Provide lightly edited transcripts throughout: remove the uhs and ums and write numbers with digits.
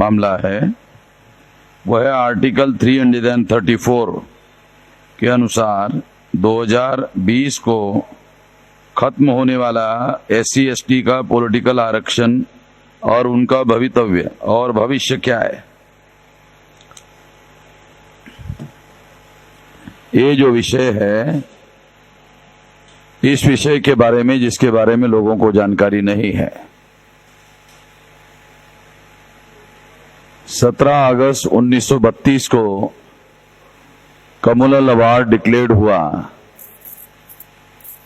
मामला है वह है आर्टिकल 334 के अनुसार 2020 को खत्म होने वाला SC/ST का पॉलिटिकल आरक्षण और उनका भवितव्य और भविष्य क्या है। ये जो विषय है, इस विषय के बारे में जिसके बारे में लोगों को जानकारी नहीं है, 17 अगस्त 1932 को कम्युनल अवार्ड डिक्लेयर्ड हुआ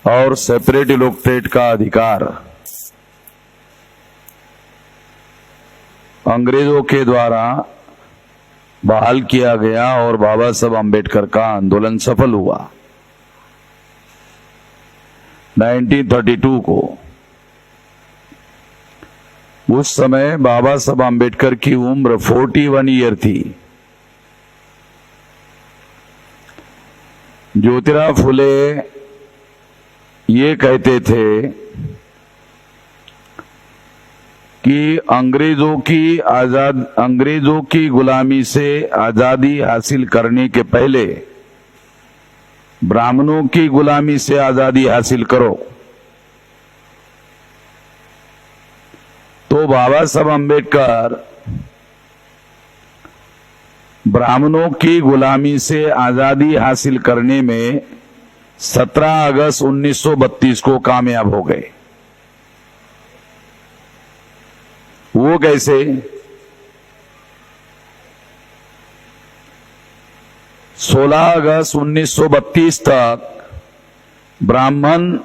और सेपरेट इलेक्टोरेट का अधिकार अंग्रेजों के द्वारा बहाल किया गया और बाबा साहब आम्बेडकर का आंदोलन सफल हुआ। 1932 को उस समय बाबा साहब आम्बेडकर की उम्र 41 ईयर थी। ज्योतिराव फुले ये कहते थे कि अंग्रेजों की गुलामी से आजादी हासिल करने के पहले ब्राह्मणों की गुलामी से आजादी हासिल करो। तो बाबा साहब आम्बेडकर ब्राह्मणों की गुलामी से आजादी हासिल करने में 17 अगस्त 1932 को कामयाब हो गए। वो कैसे? 16 अगस्त 1932 तक ब्राह्मण,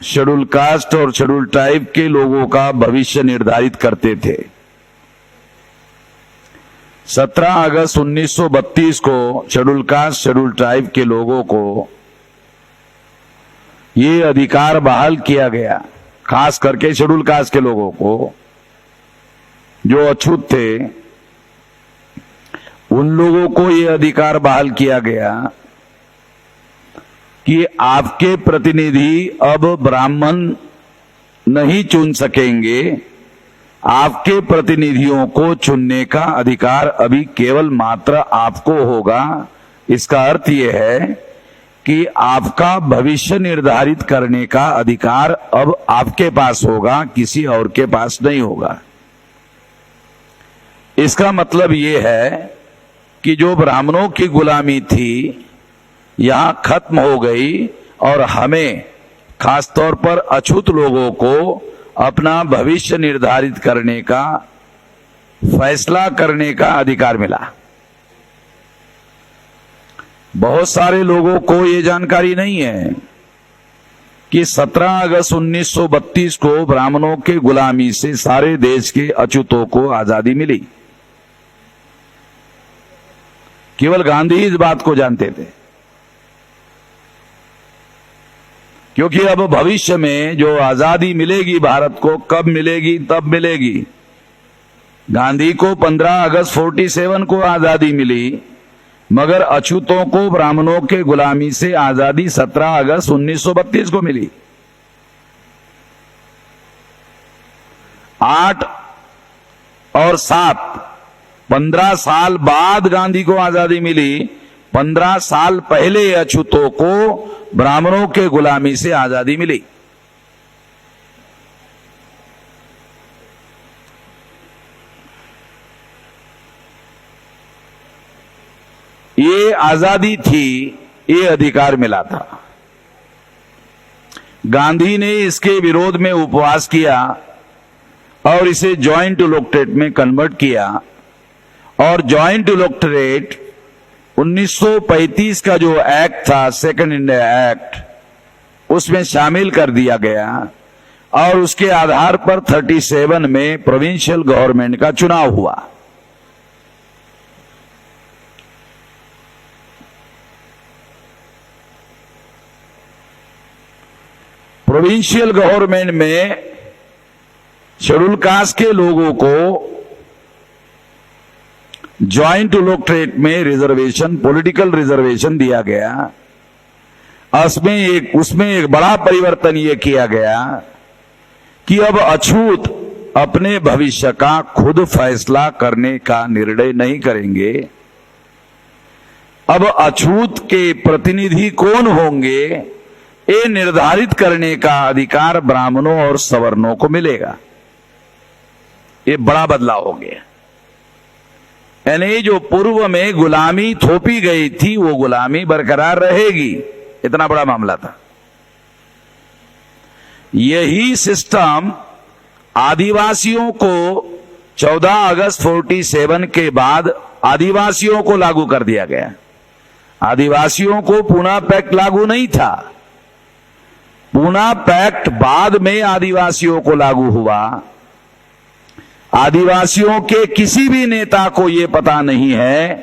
शेड्यूल कास्ट और शेड्यूल ट्राइब के लोगों का भविष्य निर्धारित करते थे। 17 अगस्त 1932 को शेड्यूल कास्ट, शेड्यूल ट्राइब के लोगों को ये अधिकार बहाल किया गया, खास करके शेड्यूल कास्ट के लोगों को जो अछूत थे, उन लोगों को ये अधिकार बहाल किया गया कि आपके प्रतिनिधि अब ब्राह्मण नहीं चुन सकेंगे। आपके प्रतिनिधियों को चुनने का अधिकार अभी केवल मात्र आपको होगा। इसका अर्थ यह है कि आपका भविष्य निर्धारित करने का अधिकार अब आपके पास होगा, किसी और के पास नहीं होगा। इसका मतलब ये है कि जो ब्राह्मणों की गुलामी थी यहां खत्म हो गई और हमें खासतौर पर अछूत लोगों को अपना भविष्य निर्धारित करने का, फैसला करने का अधिकार मिला। बहुत सारे लोगों को ये जानकारी नहीं है कि 17 अगस्त 1932 को ब्राह्मणों के गुलामी से सारे देश के अछूतों को आजादी मिली। केवल गांधी इस बात को जानते थे, क्योंकि अब भविष्य में जो आजादी मिलेगी भारत को, कब मिलेगी? तब मिलेगी। गांधी को 15 अगस्त 47 को आजादी मिली, मगर अछूतों को, ब्राह्मणों के गुलामी से आजादी 17 अगस्त 1932 को मिली। 8 और 7 15 साल बाद गांधी को आजादी मिली। 15 साल पहले अछूतों को ब्राह्मणों के गुलामी से आजादी मिली। ये आजादी थी, ये अधिकार मिला था। गांधी ने इसके विरोध में उपवास किया और इसे जॉइंट इलेक्टोरेट में कन्वर्ट किया और जॉइंट इलेक्टोरेट 1935 का जो एक्ट था, सेकंड इंडिया एक्ट, उसमें शामिल कर दिया गया और उसके आधार पर 37 में प्रोविंशियल गवर्नमेंट का चुनाव हुआ। प्रोविंशियल गवर्नमेंट में शेड्यूल कास्ट के लोगों को ज्वाइंट इलेक्टोरेट में रिजर्वेशन, पॉलिटिकल रिजर्वेशन दिया गया। उसमें एक बड़ा परिवर्तन यह किया गया कि अब अछूत अपने भविष्य का खुद फैसला करने का निर्णय नहीं करेंगे। अब अछूत के प्रतिनिधि कौन होंगे, ये निर्धारित करने का अधिकार ब्राह्मणों और सवर्णों को मिलेगा। ये बड़ा बदलाव हो गया। यानी जो पूर्व में गुलामी थोपी गई थी वो गुलामी बरकरार रहेगी, इतना बड़ा मामला था। यही सिस्टम आदिवासियों को 14 अगस्त 47 के बाद आदिवासियों को लागू कर दिया गया। आदिवासियों को पूना पैक्ट लागू नहीं था, पूना पैक्ट बाद में आदिवासियों को लागू हुआ। आदिवासियों के किसी भी नेता को यह पता नहीं है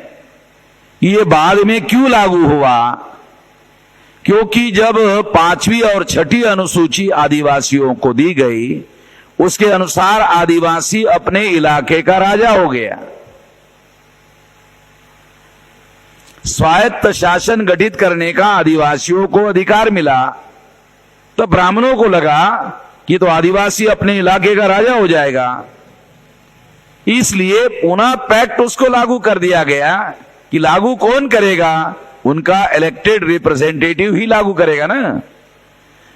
कि यह बाद में क्यों लागू हुआ, क्योंकि जब 5वीं और 6ठी अनुसूची आदिवासियों को दी गई, उसके अनुसार आदिवासी अपने इलाके का राजा हो गया। स्वायत्त शासन गठित करने का आदिवासियों को अधिकार मिला, तो ब्राह्मणों को लगा कि तो आदिवासी अपने इलाके का राजा हो जाएगा, इसलिए पूना पैक्ट उसको लागू कर दिया गया। कि लागू कौन करेगा, उनका इलेक्टेड रिप्रेजेंटेटिव ही लागू करेगा ना।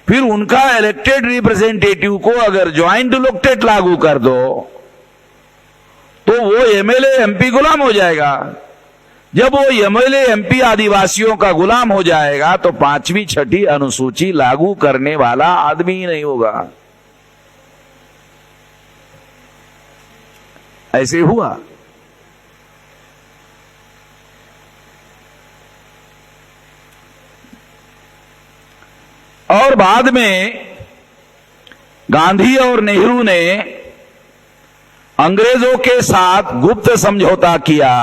फिर उनका इलेक्टेड रिप्रेजेंटेटिव को अगर ज्वाइंट इलेक्टेड लागू कर दो तो वो एमएलए एमपी गुलाम हो जाएगा। जब वो एमएलए एमपी आदिवासियों का गुलाम हो जाएगा तो 5वीं 6ठी अनुसूची लागू करने वाला आदमी ही नहीं होगा। ऐसे हुआ। और बाद में गांधी और नेहरू ने अंग्रेजों के साथ गुप्त समझौता किया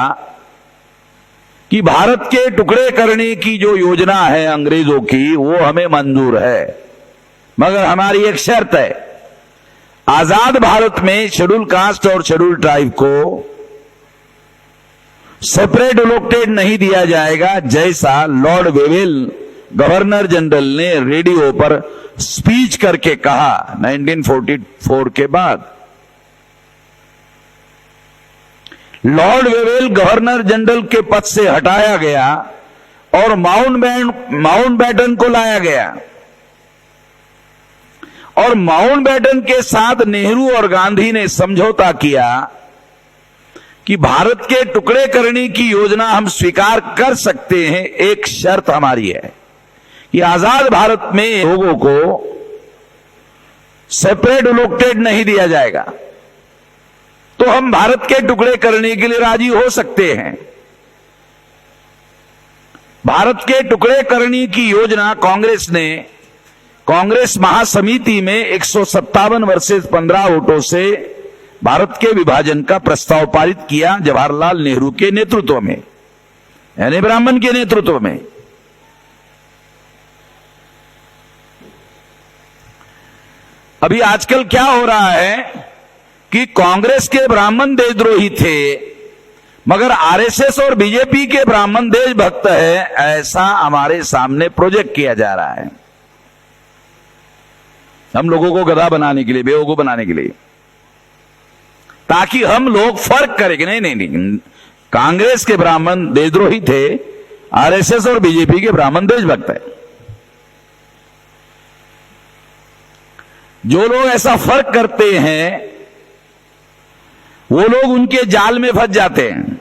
कि भारत के टुकड़े करने की जो योजना है अंग्रेजों की, वो हमें मंजूर है, मगर हमारी एक शर्त है, आजाद भारत में शेड्यूल कास्ट और शेड्यूल ट्राइब को सेपरेट एलोकेटेड नहीं दिया जाएगा, जैसा लॉर्ड वेवेल गवर्नर जनरल ने रेडियो पर स्पीच करके कहा 1944 के बाद। लॉर्ड वेवेल गवर्नर जनरल के पद से हटाया गया और माउंटबेटन को लाया गया, और माउंटबेटन के साथ नेहरू और गांधी ने समझौता किया कि भारत के टुकड़े करने की योजना हम स्वीकार कर सकते हैं, एक शर्त हमारी है कि आजाद भारत में लोगों को सेपरेट एलोकेटेड नहीं दिया जाएगा, तो हम भारत के टुकड़े करने के लिए राजी हो सकते हैं। भारत के टुकड़े करने की योजना कांग्रेस ने कांग्रेस महासमिति में 157 वर्सेस 15 वोटों से भारत के विभाजन का प्रस्ताव पारित किया, जवाहरलाल नेहरू के नेतृत्व में, यानी ब्राह्मण के नेतृत्व में। अभी आजकल क्या हो रहा है कि कांग्रेस के ब्राह्मण देशद्रोही थे, मगर आरएसएस और बीजेपी के ब्राह्मण देशभक्त है, ऐसा हमारे सामने प्रोजेक्ट किया जा रहा है, हम लोगों को गधा बनाने के लिए, बेवकूफ बनाने के लिए, ताकि हम लोग फर्क करें कि नहीं, कांग्रेस के ब्राह्मण देशद्रोही थे, आरएसएस और बीजेपी के ब्राह्मण देशभक्त है। जो लोग ऐसा फर्क करते हैं वो लोग उनके जाल में फंस जाते हैं।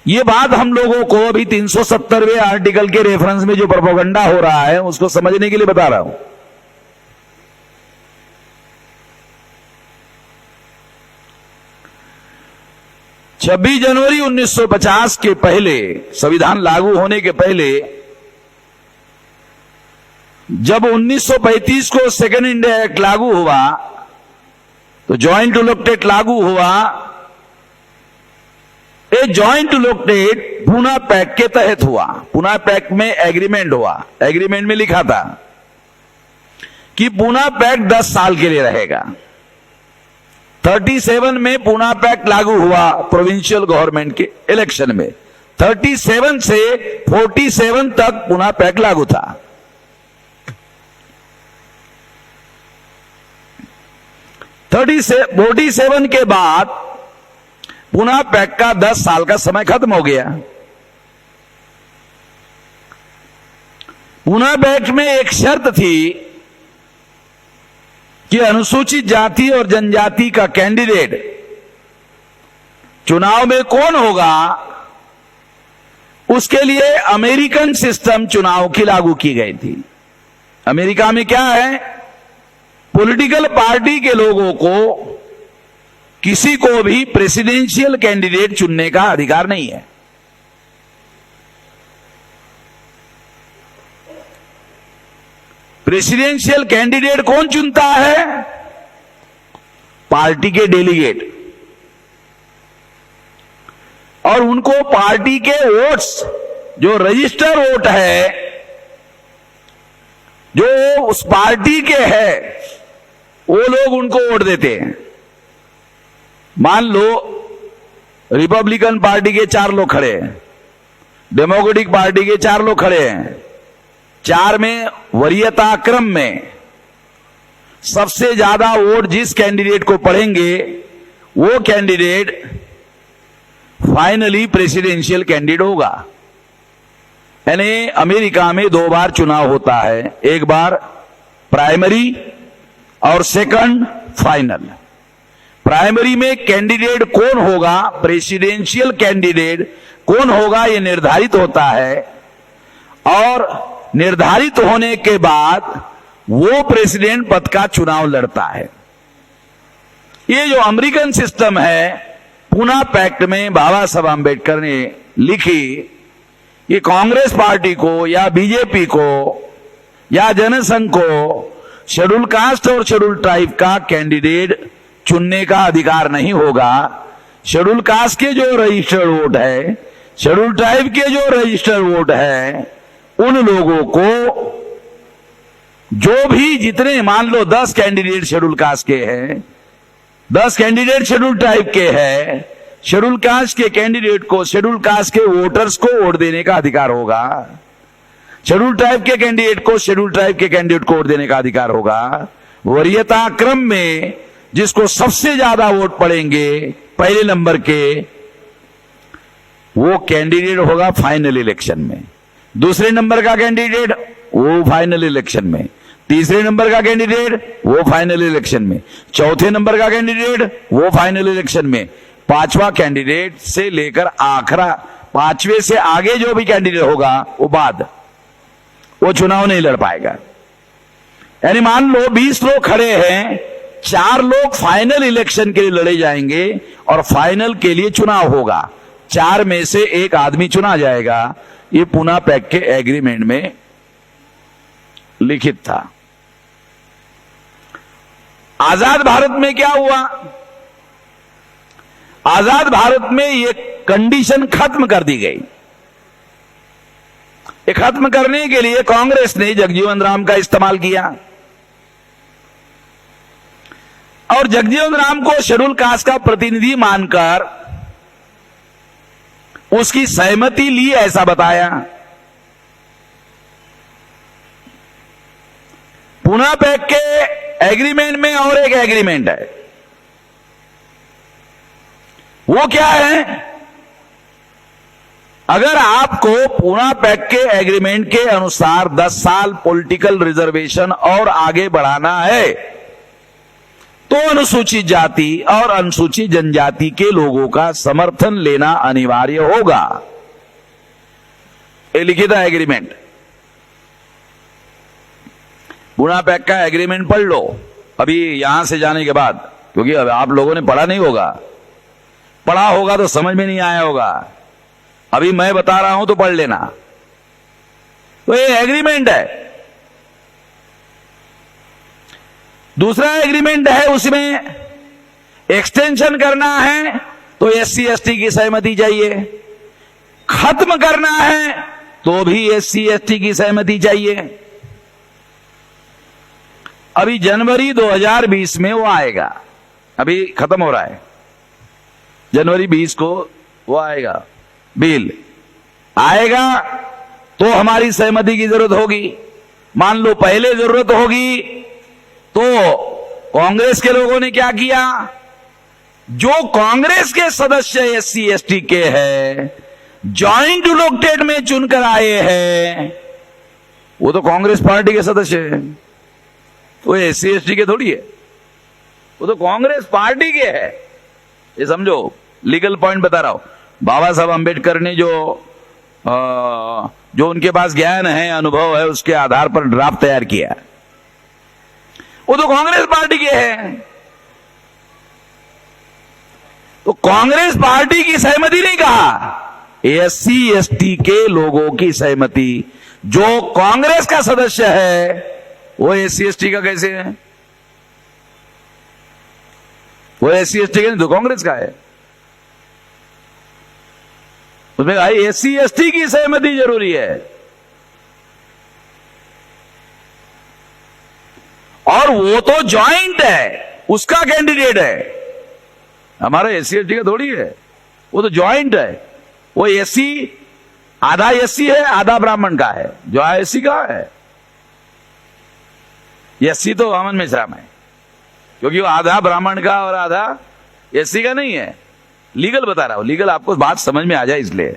ये बात हम लोगों को अभी 370वें आर्टिकल के रेफरेंस में जो प्रोपेगेंडा हो रहा है उसको समझने के लिए बता रहा हूं। छब्बीस जनवरी 1950 के पहले, संविधान लागू होने के पहले, जब 1935 को सेकेंड इंडिया एक्ट लागू हुआ तो जॉइंट इलेक्टेड लागू हुआ। ये जॉइंट इलेक्टेड पूना पैक्ट के तहत हुआ। पूना पैक्ट में एग्रीमेंट हुआ, एग्रीमेंट में लिखा था कि पूना पैक्ट 10 साल के लिए रहेगा। 37 में पूना पैक्ट लागू हुआ प्रोविंशियल गवर्नमेंट के इलेक्शन में। 37 से 47 तक पूना पैक्ट लागू था। 47 के बाद पुनः पैक्ट का 10 साल का समय खत्म हो गया। पुनः पैक्ट में एक शर्त थी कि अनुसूचित जाति और जनजाति का कैंडिडेट चुनाव में कौन होगा, उसके लिए अमेरिकन सिस्टम चुनाव की लागू की गई थी। अमेरिका में क्या है, पॉलिटिकल पार्टी के लोगों को किसी को भी प्रेसिडेंशियल कैंडिडेट चुनने का अधिकार नहीं है। प्रेसिडेंशियल कैंडिडेट कौन चुनता है, पार्टी के डेलीगेट, और उनको पार्टी के वोट्स, जो रजिस्टर वोट है, जो उस पार्टी के है, वो लोग उनको वोट देते हैं। मान लो रिपब्लिकन पार्टी के 4 लोग खड़े हैं, डेमोक्रेटिक पार्टी के 4 लोग खड़े हैं, 4 में वरीयता क्रम में सबसे ज्यादा वोट जिस कैंडिडेट को पड़ेंगे वो कैंडिडेट फाइनली प्रेसिडेंशियल कैंडिडेट होगा। यानी अमेरिका में 2 बार चुनाव होता है, एक बार प्राइमरी और सेकंड फाइनल। प्राइमरी में कैंडिडेट कौन होगा, प्रेसिडेंशियल कैंडिडेट कौन होगा, यह निर्धारित होता है, और निर्धारित होने के बाद वो प्रेसिडेंट पद का चुनाव लड़ता है। ये जो अमेरिकन सिस्टम है, पूना पैक्ट में बाबा साहब आंबेडकर ने लिखी कि कांग्रेस पार्टी को या बीजेपी को या जनसंघ को शेड्यूल कास्ट और शेड्यूल ट्राइब का कैंडिडेट चुनने का अधिकार नहीं होगा। शेड्यूल कास्ट के जो रजिस्टर्ड वोट है, शेड्यूल ट्राइब के जो रजिस्टर्ड वोट है, उन लोगों को जो भी जितने, मान लो 10 कैंडिडेट शेड्यूल कास्ट के हैं, 10 कैंडिडेट शेड्यूल ट्राइब के हैं, शेड्यूल कास्ट के कैंडिडेट को, शेड्यूल कास्ट के वोटर्स को वोट देने का अधिकार होगा। शेड्यूल ट्राइब के कैंडिडेट को शेड्यूल ट्राइब के कैंडिडेट को वोट देने का अधिकार होगा। वरीयता क्रम में जिसको सबसे ज्यादा वोट पड़ेंगे पहले नंबर के, वो कैंडिडेट होगा फाइनल इलेक्शन में। दूसरे नंबर का कैंडिडेट वो फाइनल इलेक्शन में, तीसरे नंबर का कैंडिडेट वो फाइनल इलेक्शन में, चौथे नंबर का कैंडिडेट वो फाइनल इलेक्शन में, 5वां कैंडिडेट से लेकर आखिरा 5वें से आगे जो भी कैंडिडेट होगा वो बाद, वो चुनाव नहीं लड़ पाएगा। यानी मान लो 20 लोग खड़े हैं, 4 लोग फाइनल इलेक्शन के लिए लड़े जाएंगे और फाइनल के लिए चुनाव होगा। 4 में से एक आदमी चुना जाएगा। ये पूना पैक्ट के एग्रीमेंट में लिखित था। आजाद भारत में क्या हुआ, आजाद भारत में ये कंडीशन खत्म कर दी गई। ये खत्म करने के लिए कांग्रेस ने जगजीवन राम का इस्तेमाल किया और जगजीवन राम को शेड्यूल कास्ट का प्रतिनिधि मानकर उसकी सहमति ली, ऐसा बताया। पूना पैक्ट के एग्रीमेंट में और एक एग्रीमेंट है, वो क्या है, अगर आपको पूना पैक्ट के एग्रीमेंट के अनुसार 10 साल पॉलिटिकल रिजर्वेशन और आगे बढ़ाना है तो अनुसूचित जाति और अनुसूचित जनजाति के लोगों का समर्थन लेना अनिवार्य होगा। ये लिखित एग्रीमेंट, पूना पैक्ट का एग्रीमेंट पढ़ लो अभी यहां से जाने के बाद, क्योंकि अब आप लोगों ने पढ़ा नहीं होगा, पढ़ा होगा तो समझ में नहीं आया होगा। अभी मैं बता रहा हूं तो पढ़ लेना। तो ये एग्रीमेंट है। दूसरा एग्रीमेंट है, उसमें एक्सटेंशन करना है तो SC ST की सहमति चाहिए, खत्म करना है तो भी SC ST की सहमति चाहिए। अभी जनवरी 2020 में वो आएगा, अभी खत्म हो रहा है, जनवरी 20 को वो आएगा, बिल आएगा तो हमारी सहमति की जरूरत होगी। मान लो पहले जरूरत होगी तो कांग्रेस के लोगों ने क्या किया, जो कांग्रेस के सदस्य एससी एसटी के हैं, जॉइंट इलेक्टेड में चुनकर आए हैं, वो तो कांग्रेस पार्टी के सदस्य हैं, वो एससी एसटी के थोड़ी है, वो तो कांग्रेस पार्टी के है। ये समझो, लीगल पॉइंट बता रहा हूं। बाबा साहब अंबेडकर ने जो उनके पास ज्ञान है, अनुभव है, उसके आधार पर ड्राफ्ट तैयार किया, वो तो कांग्रेस पार्टी के हैं। तो कांग्रेस पार्टी की सहमति नहीं कहा, एससी एसटी के लोगों की सहमति। जो कांग्रेस का सदस्य है वो एससी एसटी का कैसे है? वो एससी एसटी का नहीं तो कांग्रेस का है। उसमें भाई एससी एसटी की सहमति जरूरी है, और वो तो ज्वाइंट है, उसका कैंडिडेट है। हमारा एससी एसटी का थोड़ी है, वो तो ज्वाइंट है। वो एससी, आधा एससी है, आधा ब्राह्मण का है। जो एससी का है, एससी तो वामन मेश्राम है, क्योंकि वो आधा ब्राह्मण का और आधा एससी का नहीं है। लीगल बता रहा हूं, लीगल आपको बात समझ में आ जाए इसलिए।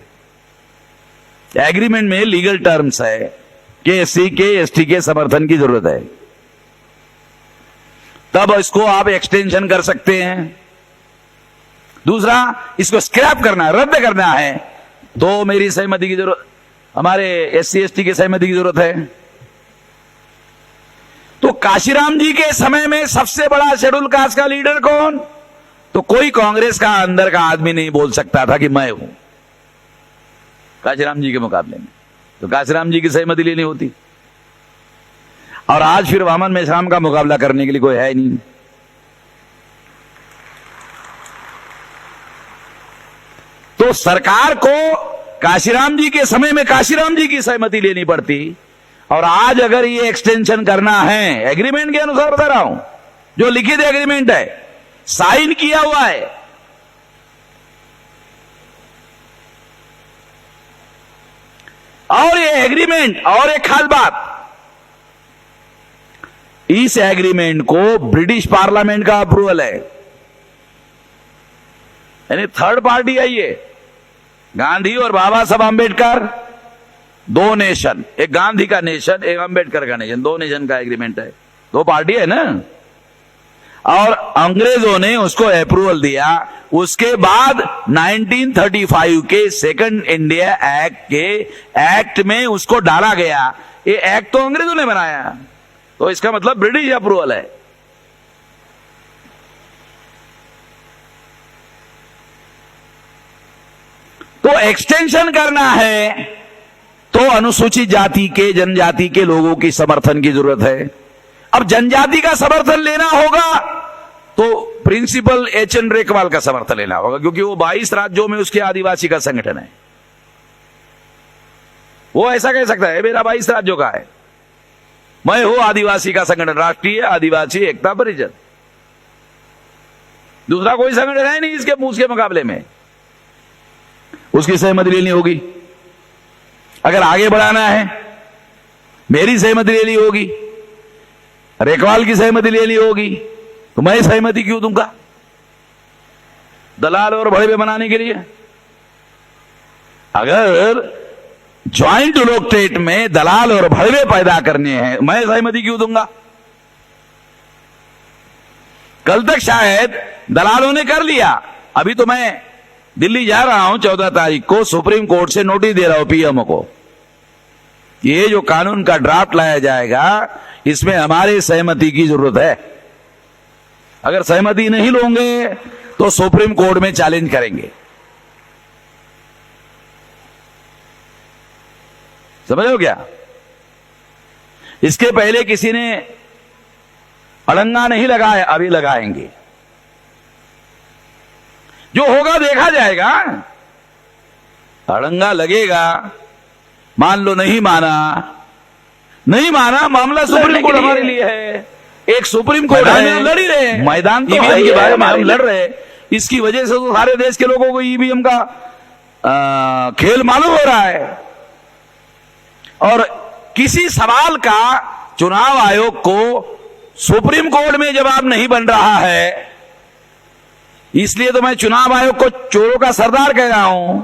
एग्रीमेंट में लीगल टर्म्स है कि एससी के एसटी के समर्थन की जरूरत है, तब इसको आप एक्सटेंशन कर सकते हैं। दूसरा, इसको स्क्रैप करना है, रद्द करना है, तो मेरी सहमति की जरूरत, हमारे एससी एसटी की सहमति की जरूरत है। तो काशीराम जी के समय में सबसे बड़ा शेड्यूल कास्ट का लीडर कौन? तो कोई कांग्रेस का अंदर का आदमी नहीं बोल सकता था कि मैं हूं काशीराम जी के मुकाबले में। तो काशीराम जी की सहमति लेनी होती, और आज फिर वामन मेश्राम का मुकाबला करने के लिए कोई है नहीं। तो सरकार को काशीराम जी के समय में काशीराम जी की सहमति लेनी पड़ती, और आज अगर ये एक्सटेंशन करना है, एग्रीमेंट के अनुसार बता रहा हूं, जो लिखित एग्रीमेंट है, साइन किया हुआ है, और ये एग्रीमेंट, और एक खास बात, इस एग्रीमेंट को ब्रिटिश पार्लियामेंट का अप्रूवल है, यानी थर्ड पार्टी है ये। गांधी और बाबा साहब अंबेडकर, दो नेशन, एक गांधी का नेशन, एक अंबेडकर का नेशन, दो नेशन का एग्रीमेंट है, दो पार्टी है ना। और अंग्रेजों ने उसको अप्रूवल दिया। उसके बाद 1935 के सेकंड इंडिया एक्ट के एक्ट में उसको डाला गया। ये एक्ट तो अंग्रेजों ने बनाया, तो इसका मतलब ब्रिटिश अप्रूवल है। तो एक्सटेंशन करना है तो अनुसूचित जाति के, जनजाति के लोगों की समर्थन की जरूरत है। अब जनजाति का समर्थन लेना होगा तो प्रिंसिपल एच.एन. रेखवाल का समर्थन लेना होगा, क्योंकि वो 22 राज्यों में उसके आदिवासी का संगठन है। वो ऐसा कह सकता है मेरा 22 राज्यों का है, मैं हूं आदिवासी का संगठन, राष्ट्रीय आदिवासी एकता परिषद। दूसरा कोई संगठन है नहीं इसके मुंह के मुकाबले में, उसकी सहमति लेनी होगी। अगर आगे बढ़ाना है, मेरी सहमति लेनी होगी, रेखवाल की सहमति लेनी होगी, तो मैं सहमति क्यों दूंगा दलाल और भड़वे बनाने के लिए? अगर ज्वाइंट इलेक्टोरेट में दलाल और भड़वे पैदा करने हैं, मैं सहमति क्यों दूंगा? कल तक शायद दलालों ने कर लिया, अभी तो मैं दिल्ली जा रहा हूं 14 तारीख को, सुप्रीम कोर्ट से नोटिस दे रहा हूं पीएमओ को, ये जो कानून का ड्राफ्ट लाया जाएगा इसमें हमारी सहमति की जरूरत है। अगर सहमति नहीं लोगे तो सुप्रीम कोर्ट में चैलेंज करेंगे। समझ लो क्या? इसके पहले किसी ने अड़ंगा नहीं लगाया, अभी लगाएंगे। जो होगा देखा जाएगा, अड़ंगा लगेगा। मान लो नहीं माना, मामला सुप्रीम कोर्ट हमारे लिए है। एक सुप्रीम कोर्ट है, लड़ ही रहे, मैदान तो ईवीएम के बारे में हम लड़ रहे। इसकी वजह से तो सारे देश के लोगों को ईवीएम का खेल मालूम हो रहा है। और किसी सवाल का चुनाव आयोग को सुप्रीम कोर्ट में जवाब नहीं बन रहा है, इसलिए तो मैं चुनाव आयोग को चोरों का सरदार कह रहा हूं।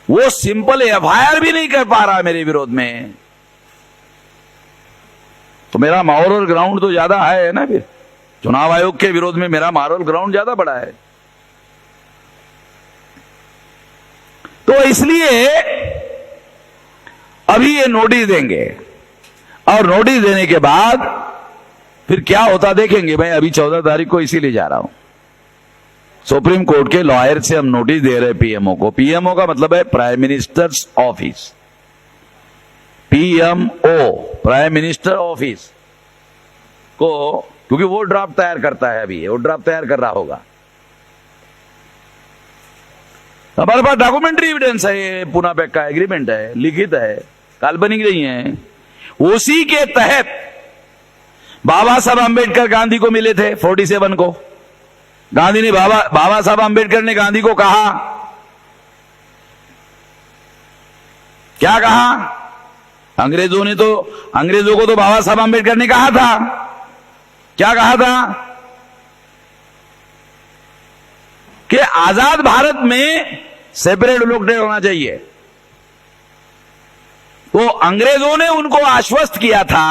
वो सिंपल एफआईआर भी नहीं कर पा रहा मेरे विरोध में, तो मेरा मॉरल ग्राउंड तो ज्यादा है ना। फिर चुनाव आयोग के विरोध में मेरा मॉरल ग्राउंड ज्यादा बड़ा है। तो इसलिए अभी ये नोटिस देंगे, और नोटिस देने के बाद फिर क्या होता देखेंगे। मैं अभी 14 तारीख को इसीलिए जा रहा हूं। सुप्रीम कोर्ट के लॉयर से हम नोटिस दे रहे हैं पीएमओ को। पीएमओ का मतलब है prime minister's office, PMO prime minister office को, क्योंकि वो ड्राफ्ट तैयार करता है। अभी वो ड्राफ्ट तैयार कर रहा होगा। हमारे पास डॉक्यूमेंट्री एविडेंस है, ये पूना पैक्ट का एग्रीमेंट है, लिखित है, काल्पनिक नहीं है। उसी के तहत बाबा साहब अंबेडकर गांधी को मिले थे 47 को। गांधी ने बाबा साहब अंबेडकर ने गांधी को कहा, क्या कहा? अंग्रेजों को तो बाबा साहब अंबेडकर ने कहा था, क्या कहा था? कि आजाद भारत में सेपरेट लोकटेट होना चाहिए। तो अंग्रेजों ने उनको आश्वस्त किया था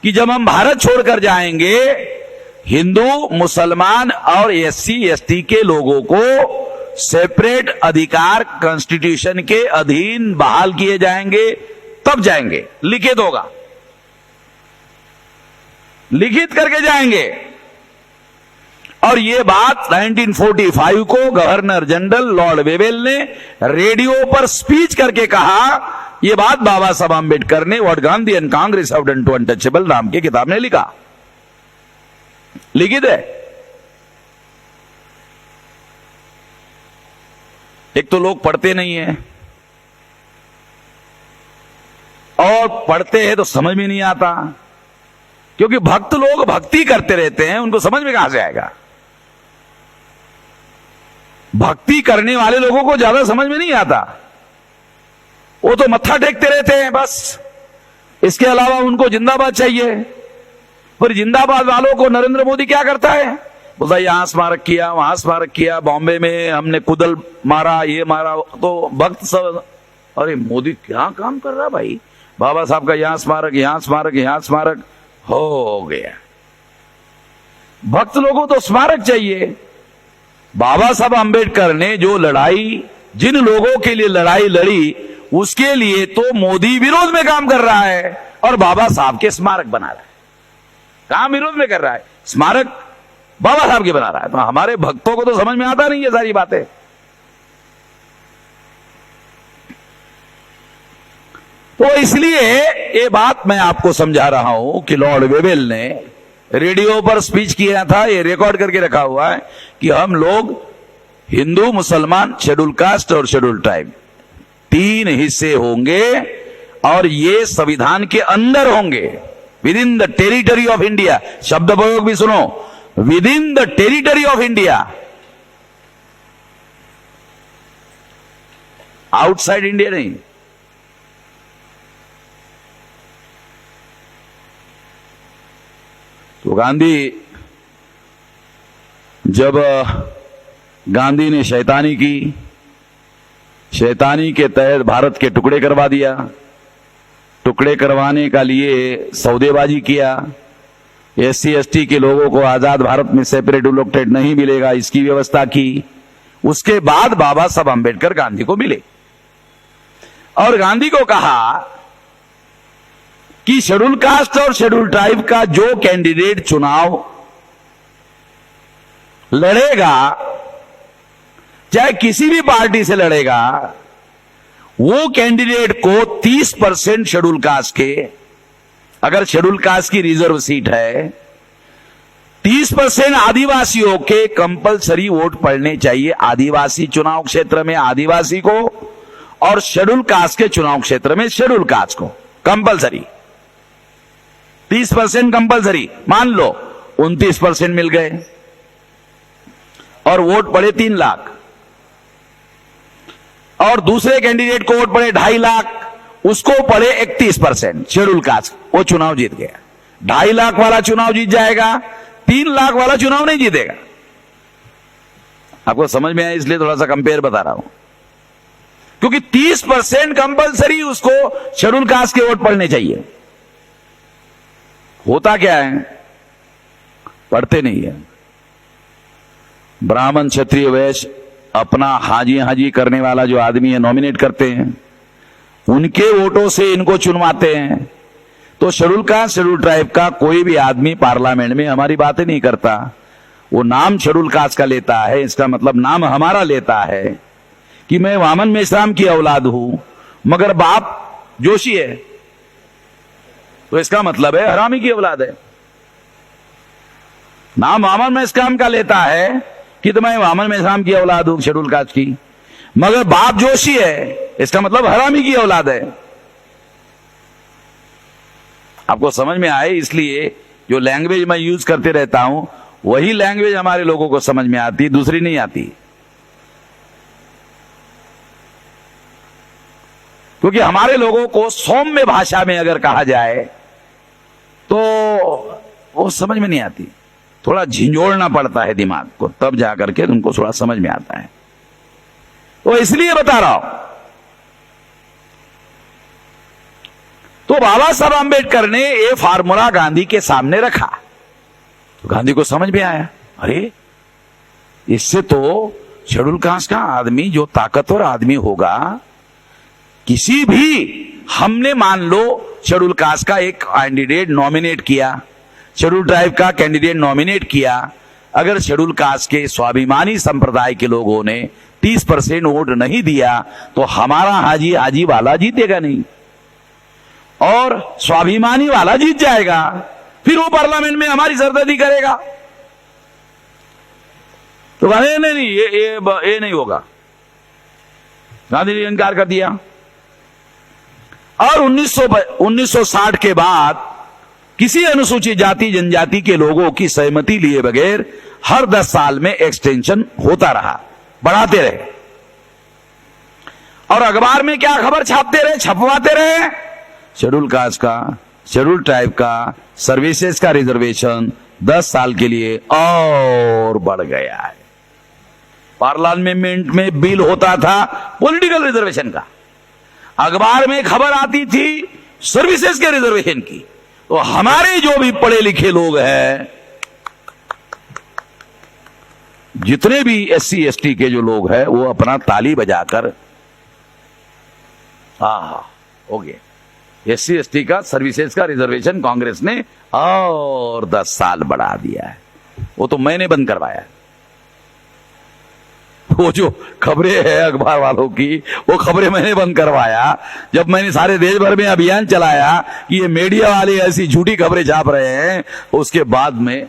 कि जब हम भारत छोड़कर जाएंगे, हिंदू, मुसलमान और एससी एसटी के लोगों को सेपरेट अधिकार कॉन्स्टिट्यूशन के अधीन बहाल किए जाएंगे, तब जाएंगे। लिखित होगा, लिखित करके जाएंगे। और ये बात 1945 को गवर्नर जनरल लॉर्ड वेवेल ने रेडियो पर स्पीच करके कहा। ये बात बाबा साहब अंबेडकर ने what Gandhi and Congress have done to untouchable नाम की किताब में लिखा, लिखित है। एक तो लोग पढ़ते नहीं है, और पढ़ते हैं तो समझ में नहीं आता, क्योंकि भक्त लोग भक्ति करते रहते हैं, उनको समझ में कहां से आएगा। भक्ति करने वाले लोगों को ज्यादा समझ में नहीं आता, वो तो मत्था टेकते रहते हैं बस। इसके अलावा उनको जिंदाबाद चाहिए। पर जिंदाबाद वालों को नरेंद्र मोदी क्या करता है? बोलता यहां स्मारक किया, वहां स्मारक किया, बॉम्बे में हमने कुदल मारा, ये मारा। तो भक्त सब, अरे मोदी क्या काम कर रहा भाई? बाबा साहब का यहां स्मारक, यहां स्मारक, यहां स्मारक हो गया। भक्त लोगों तो स्मारक चाहिए। बाबा साहब अंबेडकर ने जो लड़ाई, जिन लोगों के लिए लड़ाई लड़ी, उसके लिए तो मोदी विरोध में काम कर रहा है और बाबा साहब के स्मारक बना रहा है। काम विरोध में कर रहा है, स्मारक बाबा साहब के बना रहा है। तो हमारे भक्तों को तो समझ में आता नहीं है सारी बातें। तो इसलिए ये बात मैं आपको समझा रहा हूं कि लॉर्ड वेवेल ने रेडियो पर स्पीच किया था, ये रिकॉर्ड करके रखा हुआ है कि हम लोग हिंदू, मुसलमान, शेड्यूल कास्ट और शेड्यूल ट्राइब 3 हिस्से होंगे, और ये संविधान के अंदर होंगे, with in the territory of India. शब्द प्रयोग भी सुनो, with in the territory of India, outside India नहीं। तो गांधी ने शैतानी की, शैतानी के तहत भारत के टुकड़े करवा दिया। टुकड़े करवाने का लिए सौदेबाजी किया। एससी एसटी के लोगों को आजाद भारत में सेपरेट लोकटेट नहीं मिलेगा, इसकी व्यवस्था की। उसके बाद बाबा साहब अंबेडकर गांधी को मिले और गांधी को कहा कि शेड्यूल कास्ट और शेड्यूल ट्राइब का जो कैंडिडेट चुनाव लड़ेगा, चाहे किसी भी पार्टी से लड़ेगा, वो कैंडिडेट को 30% शेड्यूल कास्ट के, अगर शेड्यूल कास्ट की रिजर्व सीट है, 30% आदिवासियों के कंपलसरी वोट पड़ने चाहिए। आदिवासी चुनाव क्षेत्र में आदिवासी को और शेड्यूल कास्ट के चुनाव क्षेत्र में शेड्यूल कास्ट को कंपलसरी 30% कंपलसरी। मान लो 29% मिल गए और वोट पड़े 3 लाख, और दूसरे कैंडिडेट को वोट पड़े 2.5 लाख, उसको पड़े 31% शेड्यूल कास्ट, वो चुनाव जीत गया। 2.5 लाख वाला चुनाव जीत जाएगा, 3 लाख वाला चुनाव नहीं जीतेगा। आपको समझ में आया, इसलिए थोड़ा सा कंपेयर बता रहा हूं, क्योंकि 30% कंपलसरी उसको शेड्यूल कास्ट के वोट पड़ने चाहिए। होता क्या है, पढ़ते नहीं है। ब्राह्मण क्षत्रिय वैश्य अपना हाजी हाजी करने वाला जो आदमी है नॉमिनेट करते हैं, उनके वोटों से इनको चुनवाते हैं। तो शेड्यूल कास्ट शेड्यूल ट्राइब का कोई भी आदमी पार्लियामेंट में हमारी बातें नहीं करता, वो नाम शेड्यूल कास्ट का लेता है। इसका मतलब नाम हमारा लेता है कि मैं वामन मेश्राम की औलाद हूं, मगर बाप जोशी है, तो इसका मतलब है हरामी की औलाद है। नाम वामन मेश्राम का लेता है कि तो मैं वामन मेश्राम की औलाद हूं शेड्यूल कास्ट की, मगर बाप जोशी है, इसका मतलब हरामी की औलाद है। आपको समझ में आए, इसलिए जो लैंग्वेज मैं यूज करते रहता हूं वही लैंग्वेज हमारे लोगों को समझ में आती, दूसरी नहीं आती। क्योंकि हमारे लोगों को सौम्य भाषा में अगर कहा जाए तो वो समझ में नहीं आती, थोड़ा झिंझोड़ना पड़ता है दिमाग को, तब जाकर के उनको थोड़ा समझ में आता है। तो इसलिए बता रहा हूं। तो बाबा साहब आंबेडकर ने ये फार्मूला गांधी के सामने रखा, तो गांधी को समझ में आया, अरे इससे तो शेड्यूल कास्ट का आदमी जो ताकतवर आदमी होगा, किसी भी, हमने मान लो शेड्यूल कास्ट का एक कैंडिडेट नॉमिनेट किया, शेड्यूल ट्राइब का कैंडिडेट नॉमिनेट किया, अगर शेड्यूल कास्ट के स्वाभिमानी संप्रदाय के लोगों ने 30% वोट नहीं दिया तो हमारा हाजी हाजी वाला जीतेगा नहीं और स्वाभिमानी वाला जीत जाएगा, फिर वो पार्लियामेंट में हमारी सरदर्दी करेगा। तो नहीं, ये नहीं होगा। गांधी ने इनकार कर दिया। और 1960 के बाद किसी अनुसूचित जाति जनजाति के लोगों की सहमति लिए बगैर हर 10 साल में एक्सटेंशन होता रहा, बढ़ाते रहे। और अखबार में क्या खबर छापते रहे, छपवाते रहे, शेड्यूल कास्ट का, शेड्यूल ट्राइब का सर्विसेज का रिजर्वेशन 10 साल के लिए और बढ़ गया है। पार्लियामेंट में बिल होता था पॉलिटिकल रिजर्वेशन का, अखबार में खबर आती थी सर्विसेज के रिजर्वेशन की। तो हमारे जो भी पढ़े लिखे लोग हैं, जितने भी SC ST के जो लोग हैं, वो अपना ताली बजाकर हो गया। SC ST का सर्विसेज का रिजर्वेशन कांग्रेस ने और 10 साल बढ़ा दिया है। वो तो मैंने बंद करवाया। वो जो खबरें हैं अखबार वालों की, वो खबरें मैंने बंद करवाया। जब मैंने सारे देश भर में अभियान चलाया कि ये मीडिया वाले ऐसी झूठी खबरें छाप रहे हैं, उसके बाद में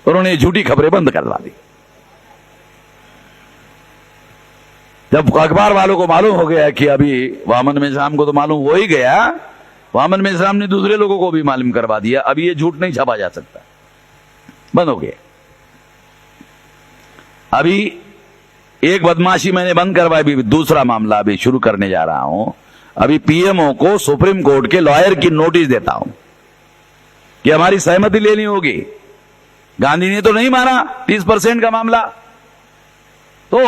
उन्होंने झूठी खबरें बंद करवा दी। जब अखबार वालों को मालूम हो गया कि अभी वामन मेश्राम को तो मालूम हो ही गया, वामन मेश्राम ने दूसरे लोगों को भी मालूम करवा दिया, अभी ये झूठ नहीं छापा जा सकता, बंद हो गया। अभी एक बदमाशी मैंने बंद करवाई, भी दूसरा मामला अभी शुरू करने जा रहा हूं। अभी PMO को सुप्रीम कोर्ट के लॉयर की नोटिस देता हूं कि हमारी सहमति लेनी होगी। गांधी ने तो नहीं माना 30% का मामला, तो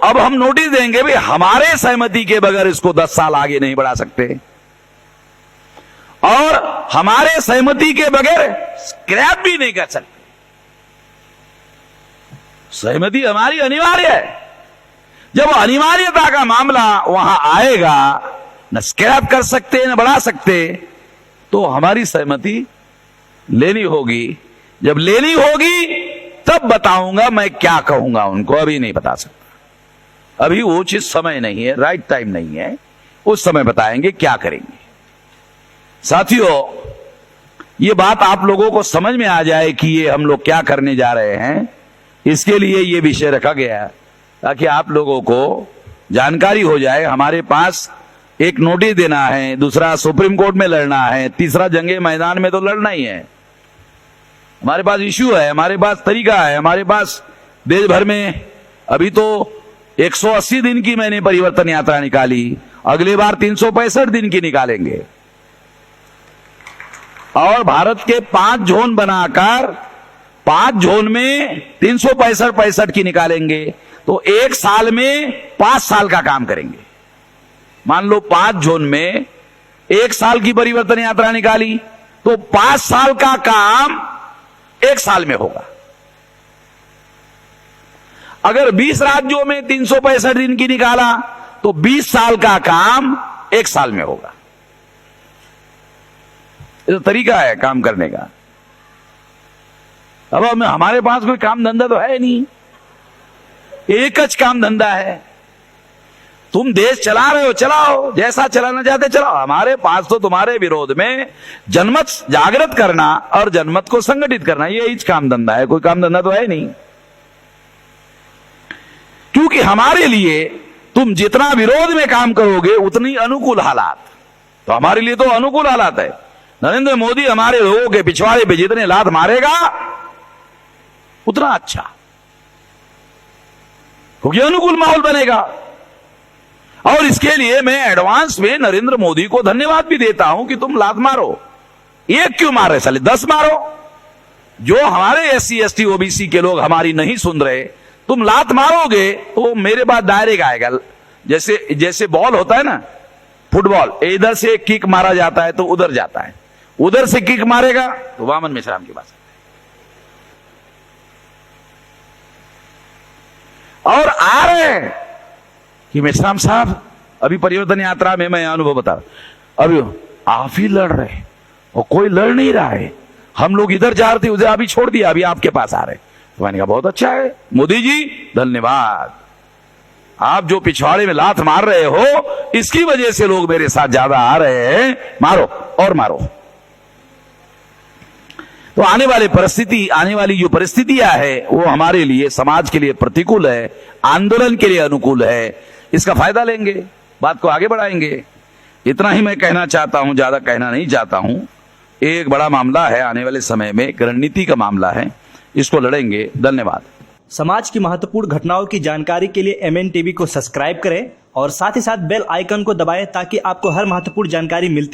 अब हम नोटिस देंगे भी हमारे सहमति के बगैर इसको 10 साल आगे नहीं बढ़ा सकते, और हमारे सहमति के बगैर स्क्रैप भी नहीं कर सकते। सहमति हमारी अनिवार्य है। जब अनिवार्यता का मामला वहां आएगा, न स्क्रैप कर सकते न बढ़ा सकते, तो हमारी सहमति लेनी होगी। जब लेनी होगी तब बताऊंगा मैं क्या कहूंगा उनको, अभी नहीं बता सकता। अभी वो उचित समय नहीं है, राइट टाइम नहीं है, उस समय बताएंगे क्या करेंगे। साथियों, ये बात आप लोगों को समझ में आ जाए कि ये हम लोग क्या करने जा रहे हैं, इसके लिए ये विषय रखा गया है, ताकि आप लोगों को जानकारी हो जाए। हमारे पास एक नोटिस देना है, दूसरा सुप्रीम कोर्ट में लड़ना है, तीसरा जंगे मैदान में तो लड़ना ही है। हमारे पास इश्यू है, हमारे पास तरीका है, हमारे पास देश भर में अभी तो 180 दिन की मैंने परिवर्तन यात्रा निकाली, अगली बार 365 दिन की निकालेंगे और भारत के 5 जोन बनाकर 5 जोन में 365 की निकालेंगे। तो एक साल में 5 साल का काम करेंगे। मान लो 5 जोन में 1 साल की परिवर्तन यात्रा निकाली तो 5 साल का काम 1 साल में होगा। अगर 20 राज्यों में 365 दिन की निकाला तो 20 साल का काम 1 साल में होगा। ये तो तरीका है काम करने का। अब हमारे पास कोई काम धंधा तो है नहीं, एक च काम धंधा है। तुम देश चला रहे हो, चलाओ, जैसा चलाना चाहते चलाओ। हमारे पास तो तुम्हारे विरोध में जनमत जागृत करना और जनमत को संगठित करना, यही काम धंधा है, कोई काम धंधा तो है नहीं। क्योंकि हमारे लिए तुम जितना विरोध में काम करोगे उतनी अनुकूल हालात, तो हमारे लिए तो अनुकूल हालात है। नरेंद्र मोदी हमारे लोगों के पिछवाड़े पे जितने लात मारेगा उतना अच्छा, क्योंकि अनुकूल माहौल बनेगा। और इसके लिए मैं एडवांस में नरेंद्र मोदी को धन्यवाद भी देता हूं कि तुम लात मारो। एक क्यों मार रहे साले, 10 मारो। जो हमारे SC ST OBC के लोग हमारी नहीं सुन रहे, तुम लात मारोगे तो मेरे बाद डायरेक्ट आएगा। जैसे बॉल होता है ना, फुटबॉल, इधर से किक मारा जाता है तो उधर जाता है, उधर से किक मारेगा तो वामन मेश्राम के पास। और आ रहे हैं कि मेश्राम साहब अभी परिवर्तन यात्रा में मैं अनुभव बता रहा, अभी आप ही लड़ रहे और कोई लड़ नहीं रहा है। हम लोग इधर जा रहे थे, उधर अभी छोड़ दिया, अभी आपके पास आ रहे। तो मैंने कहा बहुत अच्छा है मोदी जी, धन्यवाद। आप जो पिछवाड़े में लात मार रहे हो इसकी वजह से लोग मेरे साथ ज्यादा आ रहे हैं, मारो और मारो। तो आने वाली जो परिस्थितियां है वो हमारे लिए, समाज के लिए प्रतिकूल है, आंदोलन के लिए अनुकूल है। इसका फायदा लेंगे, बात को आगे बढ़ाएंगे। इतना ही मैं कहना चाहता हूं, ज्यादा कहना नहीं चाहता हूं। एक बड़ा मामला है आने वाले समय में, रणनीति का मामला है, इसको लड़ेंगे। धन्यवाद। समाज की महत्वपूर्ण घटनाओं की जानकारी के लिए MN TV को सब्सक्राइब करें और साथ ही साथ बेल आइकन को दबाएं ताकि आपको हर महत्वपूर्ण जानकारी मिलती